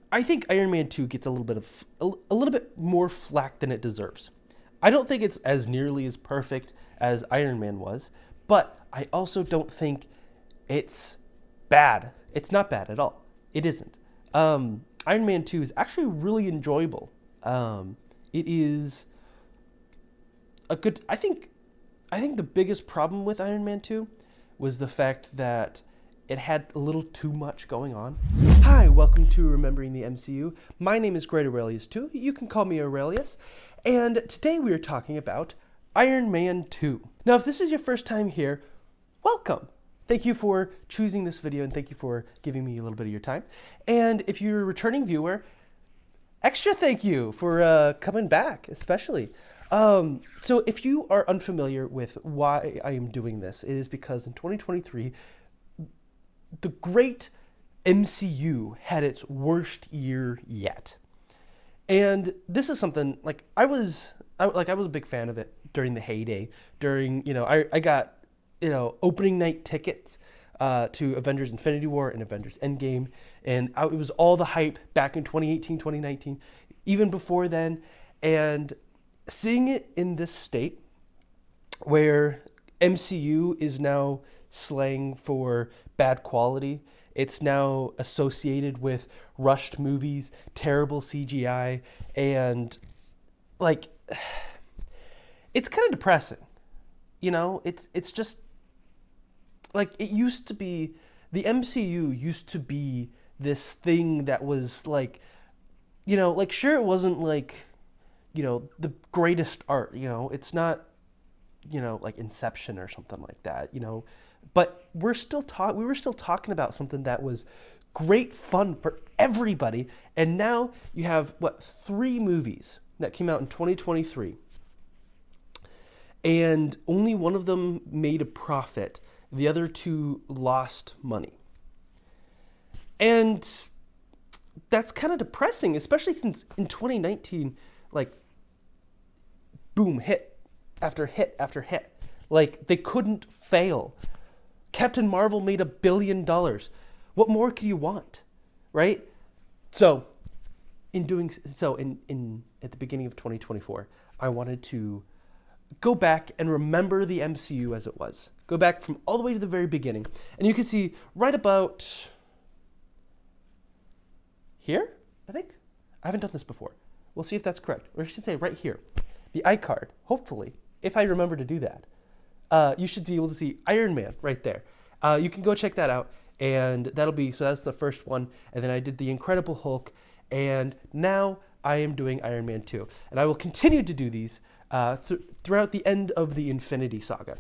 I think Iron Man 2 gets a little bit more flack than it deserves. I don't think it's as nearly as perfect as Iron Man was, but I also don't think it's bad. It's not bad at all. It isn't. Iron Man 2 is actually really enjoyable. It is a good. I think the biggest problem with Iron Man 2 was the fact that it had a little too much going on. Hi, welcome to Remembering the MCU. My name is Great Aurelius 2. You can call me Aurelius. And today we are talking about Iron Man 2. Now, if this is your first time here, welcome. Thank you for choosing this video and thank you for giving me a little bit of your time. And if you're a returning viewer, extra thank you for coming back, especially. So if you are unfamiliar with why I am doing this, it is because in 2023, the great MCU had its worst year yet. And this is something like I was a big fan of it during the heyday. I got opening night tickets to Avengers Infinity War and Avengers Endgame, and it was all the hype back in 2018, 2019, even before then. And seeing it in this state where MCU is now slang for bad quality, it's now associated with rushed movies, terrible CGI, and like it's kind of depressing. It's just like it used to be. The MCU used to be this thing that was like, sure, it wasn't like, the greatest art, it's not, like Inception or something like that, but we were still talking about something that was great fun for everybody. And now you have 3 movies that came out in 2023, and only one of them made a profit. The other 2 lost money. And that's kind of depressing, especially since in 2019, like, boom, hit after hit after hit. Like, they couldn't fail. Captain Marvel made $1 billion. What more could you want, right? So, in at the beginning of 2024, I wanted to go back and remember the MCU as it was. Go back from all the way to the very beginning. And you can see right about here, I think. I haven't done this before. We'll see if that's correct. Or I should say right here. The iCard, hopefully, if I remember to do that. You should be able to see Iron Man right there. You can go check that out. And that's the first one. And then I did the Incredible Hulk. And now I am doing Iron Man 2. And I will continue to do these throughout the end of the Infinity Saga.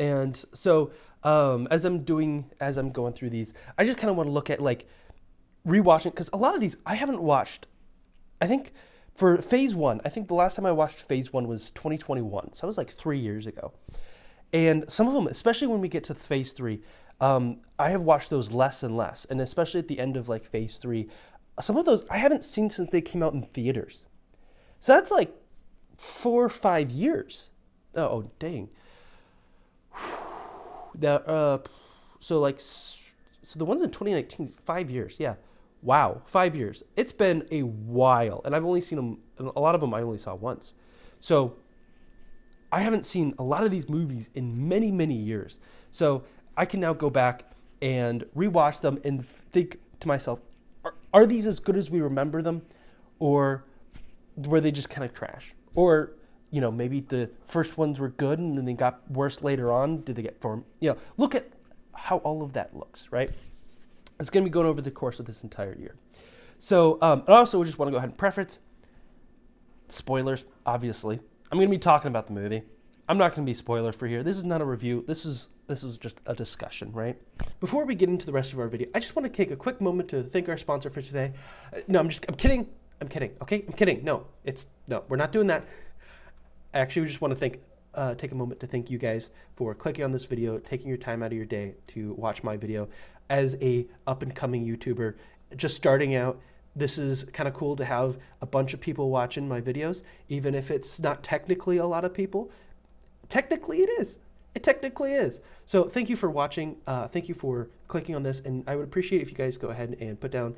And so as I'm going through these, I just kind of want to look at like rewatching, because a lot of these I haven't watched. I think for Phase 1, I think the last time I watched Phase 1 was 2021. So that was like 3 years ago. And some of them, especially when we get to Phase 3, I have watched those less and less. And especially at the end of like Phase 3, some of those I haven't seen since they came out in theaters. So that's like 4 or 5 years. Oh dang. So the ones in 2019, 5 years. Yeah. Wow. 5 years. It's been a while. And I've only seen them, a lot of them I only saw once. So I haven't seen a lot of these movies in many, many years. So I can now go back and rewatch them and think to myself, are these as good as we remember them? Or were they just kind of trash? Or, maybe the first ones were good and then they got worse later on. Did they get formed? Look at how all of that looks, right? It's going to be going over the course of this entire year. So I also just want to go ahead and preface, spoilers, obviously. I'm going to be talking about the movie. I'm not going to be spoiler for here. This is not a review. This is just a discussion, right? Before we get into the rest of our video, I just want to take a quick moment to thank our sponsor for today. No, I'm kidding. Okay, I'm kidding. No, we're not doing that. I actually just want to take a moment to thank you guys for clicking on this video, taking your time out of your day to watch my video. As a up-and-coming YouTuber, just starting out, this is kind of cool to have a bunch of people watching my videos, even if it's not technically a lot of people. Technically it is. It technically is. So thank you for watching. Thank you for clicking on this, and I would appreciate if you guys go ahead and put a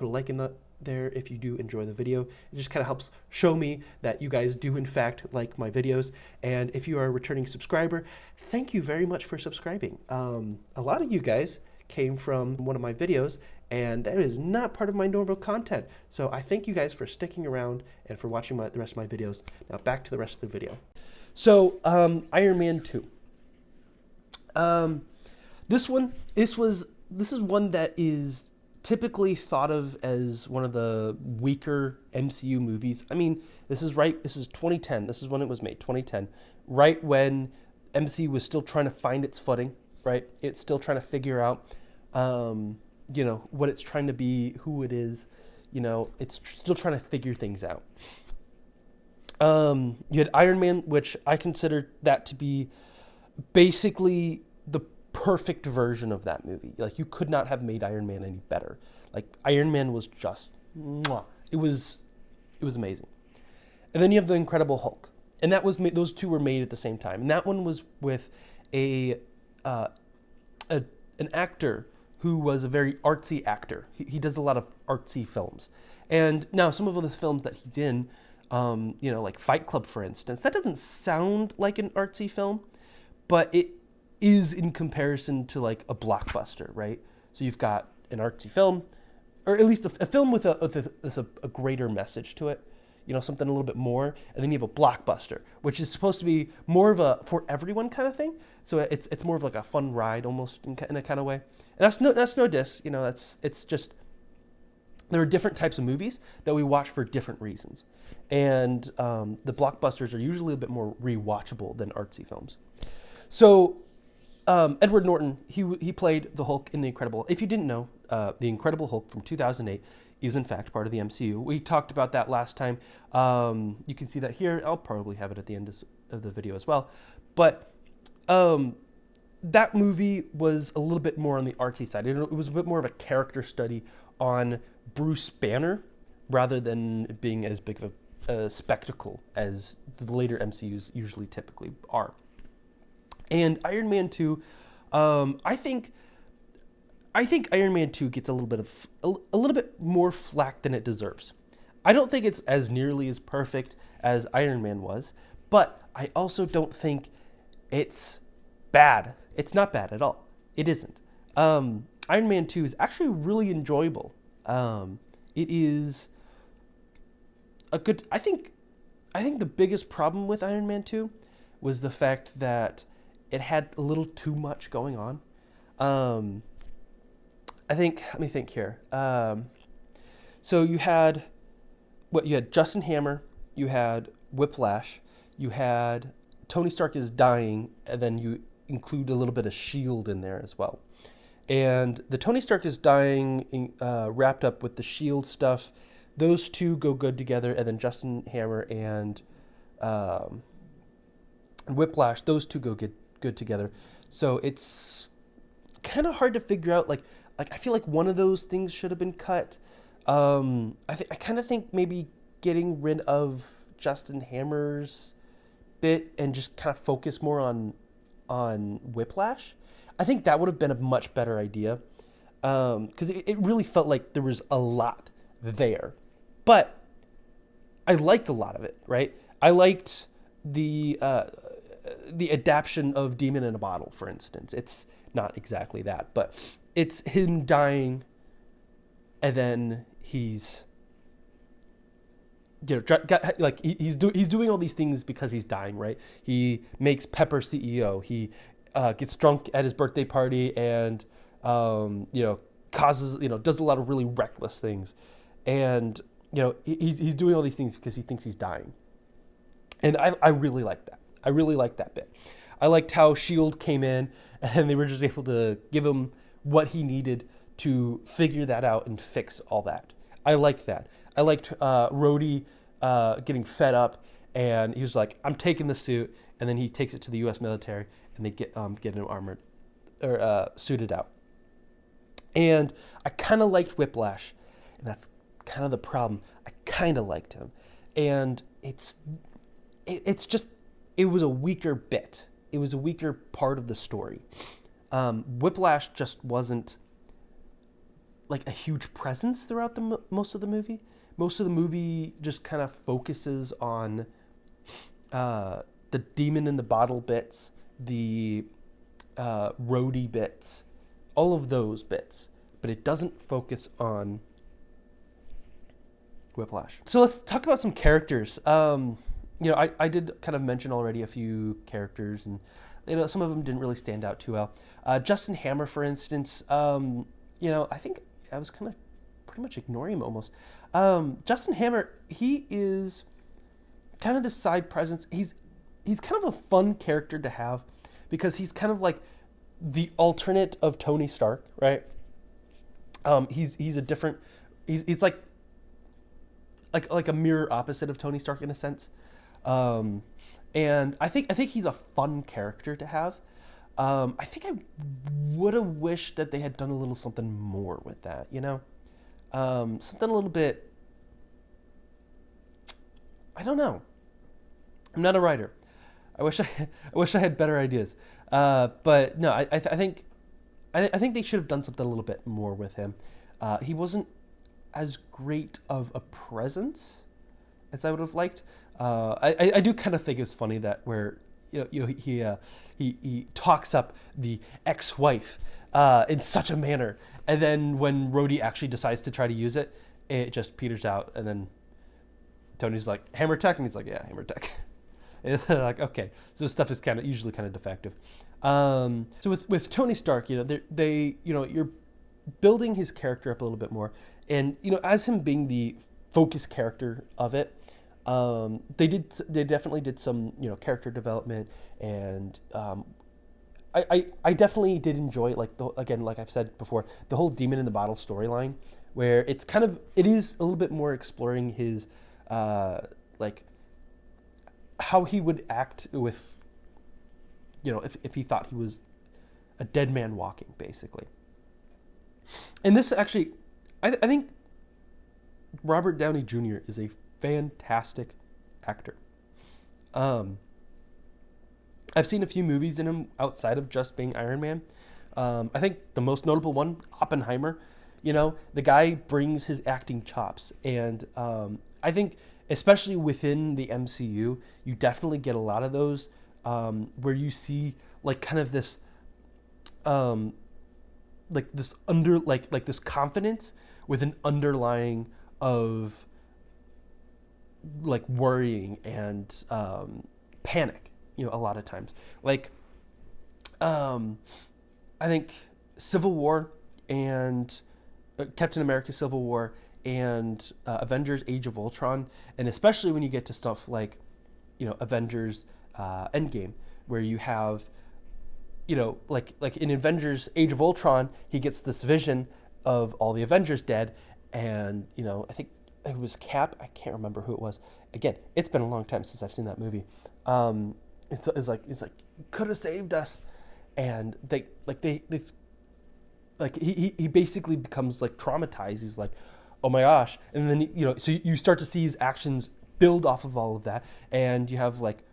like in there if you do enjoy the video. It just kind of helps show me that you guys do in fact like my videos. And if you are a returning subscriber, thank you very much for subscribing. A lot of you guys came from one of my videos, and that is not part of my normal content. So I thank you guys for sticking around and for watching the rest of my videos. Now back to the rest of the video. So Iron Man 2. This is one that is typically thought of as one of the weaker MCU movies. I mean, this is 2010. This is when it was made, 2010, right when MCU was still trying to find its footing, right? It's still trying to figure out, what it's trying to be, who it is, it's still trying to figure things out. You had Iron Man, which I consider that to be basically the perfect version of that movie. Like, you could not have made Iron Man any better. Like, Iron Man was just, mwah. It was amazing. And then you have the Incredible Hulk, and that was those two were made at the same time. And that one was with an actor who was a very artsy actor. He does a lot of artsy films. And now some of the films that he's in, like Fight Club, for instance, that doesn't sound like an artsy film, but it is in comparison to like a blockbuster, right? So you've got an artsy film, or at least a film with a greater message to it, something a little bit more, and then you have a blockbuster, which is supposed to be more of a for everyone kind of thing. So it's more of like a fun ride almost in a kind of way. And that's no diss, it's just there are different types of movies that we watch for different reasons, and the blockbusters are usually a bit more rewatchable than artsy films. So Edward Norton, he played the Hulk in The Incredible. If you didn't know, The Incredible Hulk from 2008 is in fact part of the MCU. We talked about that last time. You can see that here. I'll probably have it at the end of the video as well. But that movie was a little bit more on the artsy side. It was a bit more of a character study on Bruce Banner rather than being as big of a spectacle as the later MCUs usually typically are. And Iron Man 2, I think Iron Man 2 gets a little bit more flack than it deserves. I don't think it's as nearly as perfect as Iron Man was, but I also don't think it's bad. It's not bad at all. It isn't. Iron Man 2 is actually really enjoyable. It is a good. I think the biggest problem with Iron Man 2 was the fact that it had a little too much going on. Let me think here. So you had Justin Hammer, you had Whiplash, you had Tony Stark is dying, and then you include a little bit of S.H.I.E.L.D. in there as well. And the Tony Stark is dying wrapped up with the S.H.I.E.L.D. stuff. Those two go good together, and then Justin Hammer and Whiplash, those two go good together. So it's kind of hard to figure out. Like I feel like one of those things should have been cut. I kind of think maybe getting rid of Justin Hammer's bit and just kind of focus more on Whiplash. I think that would have been a much better idea, because it really felt like there was a lot there. But I liked a lot of it, right? I liked the adaptation of Demon in a Bottle, for instance. It's not exactly that, but it's him dying, and then he's he's doing all these things because he's dying, right? He makes Pepper CEO. He gets drunk at his birthday party and causes does a lot of really reckless things, and he's doing all these things because he thinks he's dying. And I really like that. I really liked that bit. I liked how S.H.I.E.L.D. came in and they were just able to give him what he needed to figure that out and fix all that. I liked that. I liked Rhodey getting fed up, and he was like, "I'm taking the suit," and then he takes it to the U.S. military, and they get him armored or suited out. And I kind of liked Whiplash, and that's kind of the problem. I kind of liked him, and it was a weaker bit. it was a weaker part of the story. Whiplash just wasn't like a huge presence throughout the most of the movie. Most of the movie just kind of focuses on the demon in the bottle bits, the roadie bits, all of those bits, but it doesn't focus on Whiplash. So let's talk about some characters. I did kind of mention already a few characters, and some of them didn't really stand out too well. Justin Hammer, for instance, I think I was kind of pretty much ignoring him almost. Justin Hammer, he is kind of the side presence. He's kind of a fun character to have because he's kind of like the alternate of Tony Stark, right? He's a different. He's like a mirror opposite of Tony Stark in a sense. And I think he's a fun character to have. I think I would have wished that they had done a little something more with that, something a little bit. I don't know. I'm not a writer. I wish I had better ideas. But no, I think they should have done something a little bit more with him. He wasn't as great of a presence as I would have liked. I do kind of think it's funny that where he talks up the ex-wife in such a manner, and then when Rhodey actually decides to try to use it, it just peters out, and then Tony's like, hammer tech, and he's like, yeah, hammer tech. And they're like, okay, so stuff is usually kind of defective. So with Tony Stark, you're building his character up a little bit more, and as him being the focus character of it, they definitely did some character development, and I definitely did enjoy like I've said before, the whole demon in the bottle storyline, where it is a little bit more exploring his like how he would act with if he thought he was a dead man walking, basically. And this actually, I think Robert Downey Jr. is a fantastic actor. I've seen a few movies in him outside of just being Iron Man. I think the most notable one, Oppenheimer. The guy brings his acting chops, and I think especially within the MCU, you definitely get a lot of those where you see like kind of this this confidence with an underlying of like worrying and panic, a lot of times. Like I think Civil War and Captain America Civil War and Avengers Age of Ultron, and especially when you get to stuff like Avengers Endgame, where you have like in Avengers Age of Ultron, he gets this vision of all the Avengers dead, and I think it was Cap. I can't remember who it was. Again, it's been a long time since I've seen that movie. It's like could have saved us, and he basically becomes like traumatized. He's like, oh my gosh, and then so you start to see his actions build off of all of that, and you have like,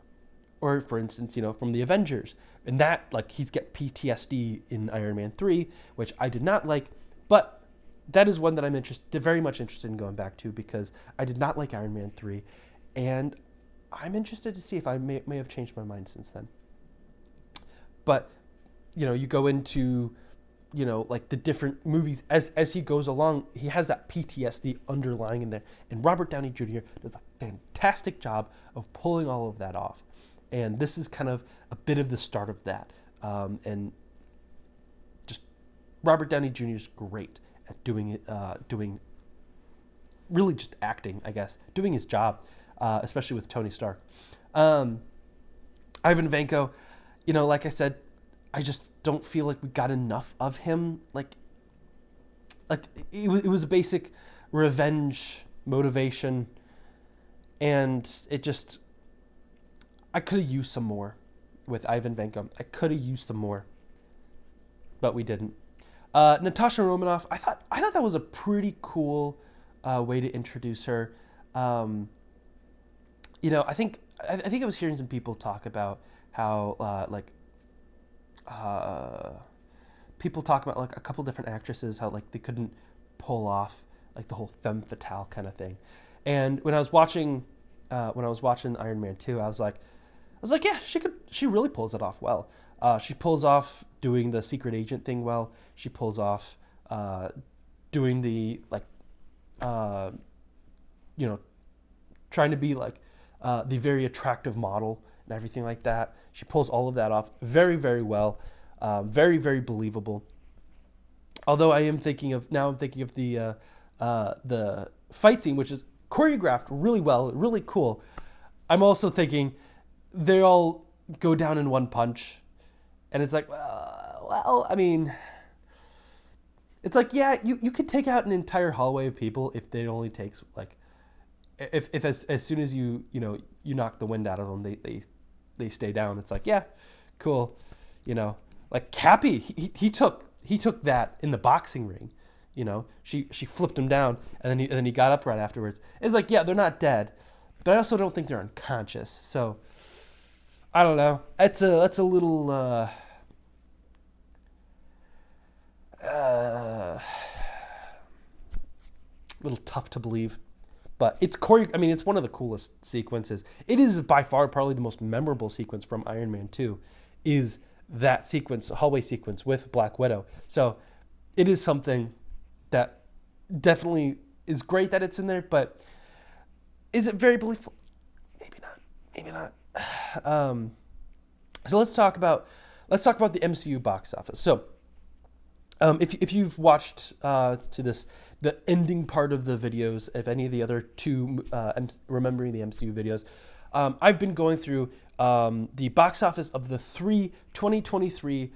or for instance, from the Avengers, and that like he's get PTSD in Iron Man 3, which I did not like, but that is one that I'm very much interested in going back to, because I did not like Iron Man 3, and I'm interested to see if I may have changed my mind since then. But you go into like the different movies as he goes along, he has that PTSD underlying in there, and Robert Downey Jr. does a fantastic job of pulling all of that off, and this is kind of a bit of the start of that. And just Robert Downey Jr. is great at doing really just acting, I guess, doing his job, especially with Tony Stark. Ivan Vanko, like I said, I just don't feel like we got enough of him. Like it was a basic revenge motivation, and it just, I could have used some more with Ivan Vanko. I could have used some more, but we didn't. Natasha Romanoff, I thought that was a pretty cool way to introduce her. I think I was hearing some people talk about how uh, people talk about like a couple different actresses, how like they couldn't pull off like the whole femme fatale kind of thing. And when I was watching Iron Man 2, I was like, yeah, she really pulls it off well. She pulls off doing the secret agent thing well. She pulls off doing the like uh, you know, trying to be like the very attractive model and everything like that. She pulls all of that off very, very well, very, very believable. Although I'm thinking of the fight scene, which is choreographed really well, really cool. I'm also thinking they all go down in one punch, and it's like, well, I mean, it's like, yeah, you could take out an entire hallway of people if it only takes like, if as soon as you knock the wind out of them, they stay down. It's like, yeah, cool, like Cappy, he took that in the boxing ring. She flipped him down, and then he got up right afterwards. It's like, yeah, they're not dead, but I also don't think they're unconscious. So I don't know. That's a little little tough to believe, but it's one of the coolest sequences. It is by far probably the most memorable sequence from Iron Man 2, is that sequence, hallway sequence with Black Widow. So it is something that definitely is great that it's in there, but is it very believable? Maybe not. So let's talk about the MCU box office. So if you've watched the ending part of the videos, if any of the other two remembering the MCU videos, I've been going through the box office of the three 2023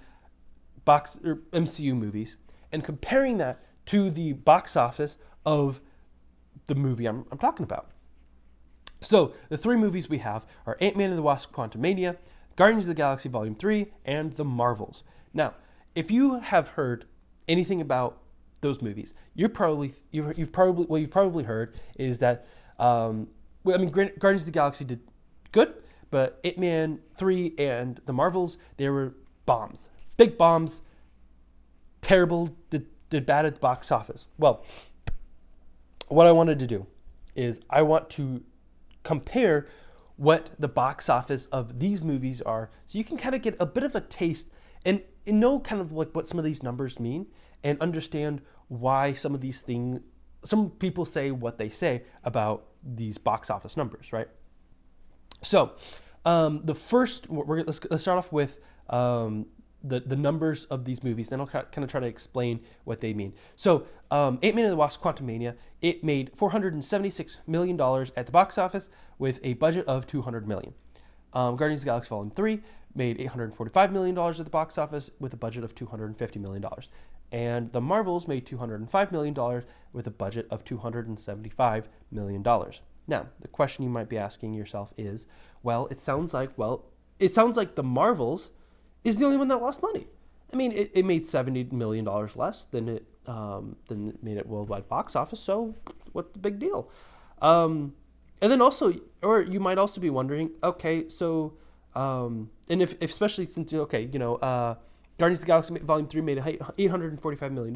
MCU movies and comparing that to the box office of the movie I'm talking about. So the three movies we have are Ant-Man and the Wasp: Quantumania, Guardians of the Galaxy Volume 3, and The Marvels. Now, if you have heard anything about those movies, you've probably heard is that Guardians of the Galaxy did good, but Ant-Man 3 and The Marvels, they were bombs, big bombs, terrible, did bad at the box office. Well, what I wanted to do is I want to compare what the box office of these movies are, so you can kind of get a bit of a taste and know kind of like what some of these numbers mean, and understand why some people say what they say about these box office numbers, right? So the first, let's start off with the numbers of these movies, then I'll kind of try to explain what they mean. So Ant-Man and the Wasp: Quantumania, it made $476 million at the box office with a budget of $200 million. Guardians of the Galaxy Volume 3 made $845 million at the box office with a budget of $250 million. And The Marvels made $205 million with a budget of $275 million. Now, the question you might be asking yourself is, it sounds like The Marvels is the only one that lost money. I mean, it made $70 million less than it made at worldwide box office, so what's the big deal? And then also, or you might also be wondering, okay, so, and if especially since, Guardians of the Galaxy Volume 3 made $845 million,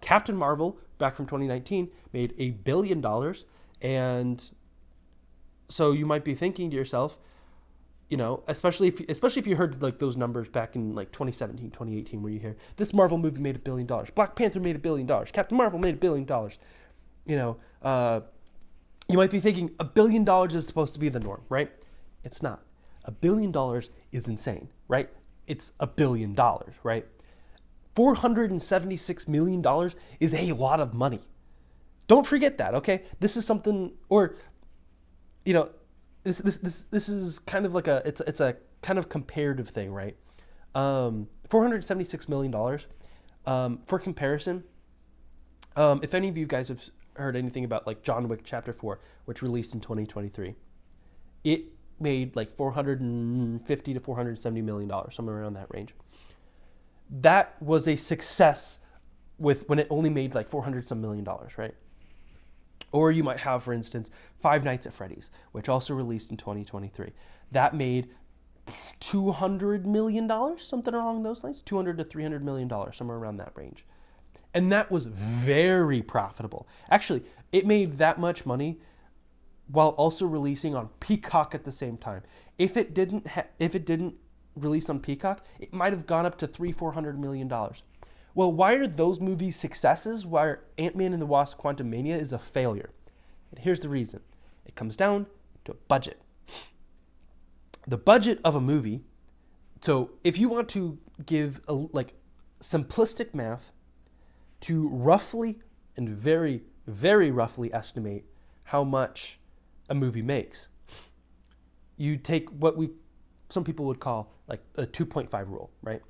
Captain Marvel, back from 2019, made $1 billion, and so you might be thinking to yourself, especially if you heard like those numbers back in like 2017, 2018, where you hear this Marvel movie made $1 billion, Black Panther made $1 billion, Captain Marvel made $1 billion, you might be thinking $1 billion is supposed to be the norm, right? It's not. $1 billion is insane, right? It's $1 billion, right? $476 million is a lot of money. Don't forget that, okay? This is something, or this is kind of like it's a kind of comparative thing, right? $476 million. For comparison, if any of you guys have heard anything about like John Wick Chapter 4, which released in 2023, it made like $450 to $470 million, somewhere around that range. That was a success when it only made like $400 some million, right? Or you might have, for instance, Five Nights at Freddy's, which also released in 2023. That made $200 million, something along those lines, 200 to $300 million, somewhere around that range. And that was very profitable. Actually, it made that much money while also releasing on Peacock at the same time. If it didn't release on Peacock, it might have gone up to $300-400 million. Well, why are those movies successes? Why are Ant-Man and the Wasp: Quantumania is a failure? And here's the reason. It comes down to a budget. The budget of a movie. So if you want to give simplistic math to roughly and very, very roughly estimate how much a movie makes, you take what some people would call like a 2.5 rule, right?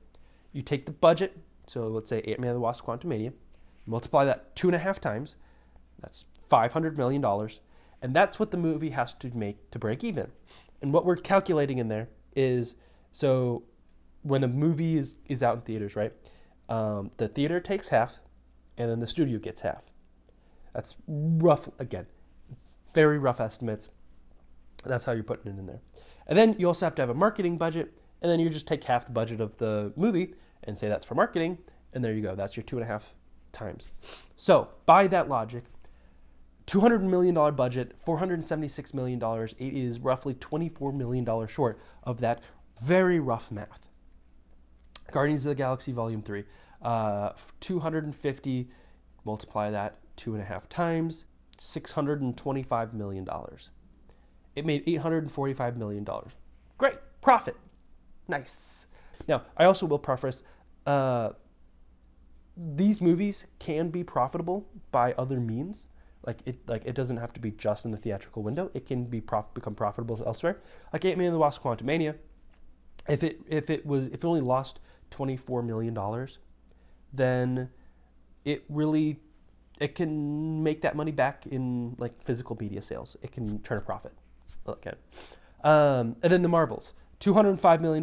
You take the budget, so let's say Ant-Man and the Wasp: Quantumania, multiply that 2.5 times, that's $500 million, and that's what the movie has to make to break even. And what we're calculating in there is, so when a movie is out in theaters, right, the theater takes half, and then the studio gets half. That's rough, again, very rough estimates. That's how you're putting it in there. And then you also have to have a marketing budget, and then you just take half the budget of the movie and say that's for marketing, and there you go. That's your 2.5 times. So by that logic, $200 million budget, $476 million, it is roughly $24 million short of that very rough math. Guardians of the Galaxy Volume 3, 250, multiply that 2.5 times, $625 million. It made $845 million. Great, profit, nice. Now, I also will preface, these movies can be profitable by other means. It doesn't have to be just in the theatrical window. It can become profitable elsewhere. Like Ant-Man and the Wasp: Quantumania, if it only lost $24 million, then it can make that money back in like physical media sales. It can turn a profit. Okay. And then the Marvels, $205 million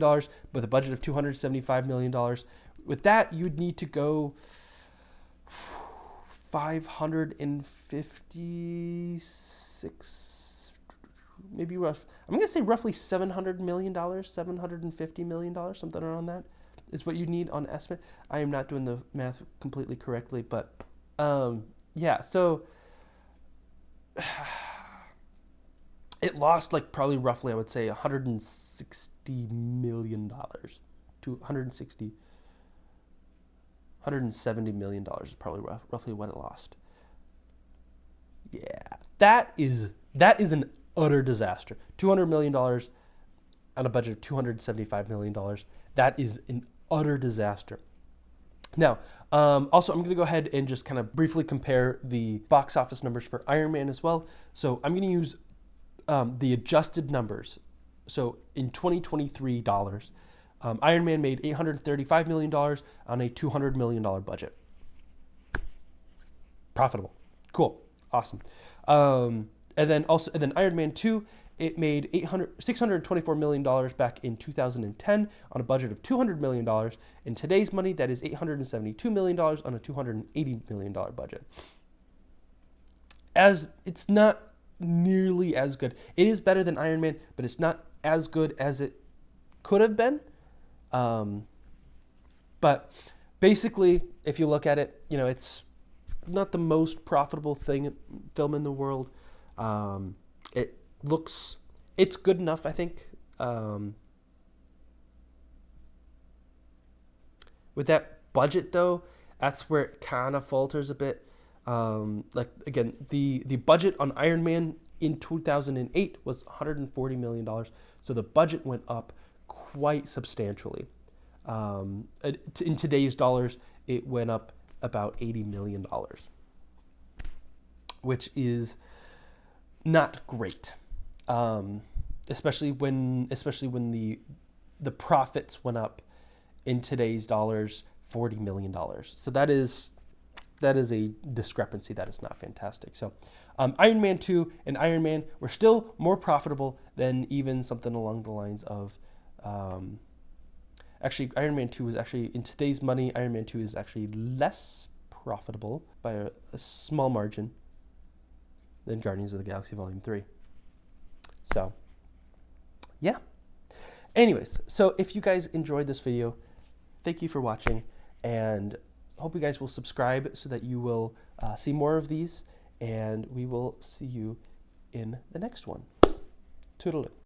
with a budget of $275 million. With that, you'd need to go 556, maybe rough. I'm going to say roughly $700 million, $750 million, something around that is what you need on estimate. I am not doing the math completely correctly, but yeah, so it lost like probably roughly, I would say $160 million to $170 million is probably roughly what it lost. Yeah, that is an utter disaster. $200 million on a budget of $275 million. That is an utter disaster. Now, also, I'm going to go ahead and just kind of briefly compare the box office numbers for Iron Man as well. So I'm going to use the adjusted numbers. So in 2023 dollars, Iron Man made $835 million on a $200 million budget. Profitable. Cool. Awesome. And then Iron Man 2, it made $624 million back in 2010 on a budget of $200 million. In today's money, that is $872 million on a $280 million budget. As it's not nearly as good. It is better than Iron Man, but it's not as good as it could have been. But basically, if you look at it, it's not the most profitable film in the world. It's good enough, I think. With that budget, though, that's where it kind of falters a bit. Again, the budget on Iron Man in 2008 was $140 million. So the budget went up quite substantially. In today's dollars, it went up about $80 million, which is not great. Especially when the profits went up in today's dollars $40 million. So that is a discrepancy that is not fantastic. So Iron Man 2 and Iron Man were still more profitable than even something along the lines of actually Iron Man 2 is actually, in today's money, Iron Man 2 is actually less profitable by a small margin than Guardians of the Galaxy Volume 3. So yeah. Anyways, so if you guys enjoyed this video, thank you for watching, and hope you guys will subscribe so that you will see more of these, and we will see you in the next one. Toodaloo.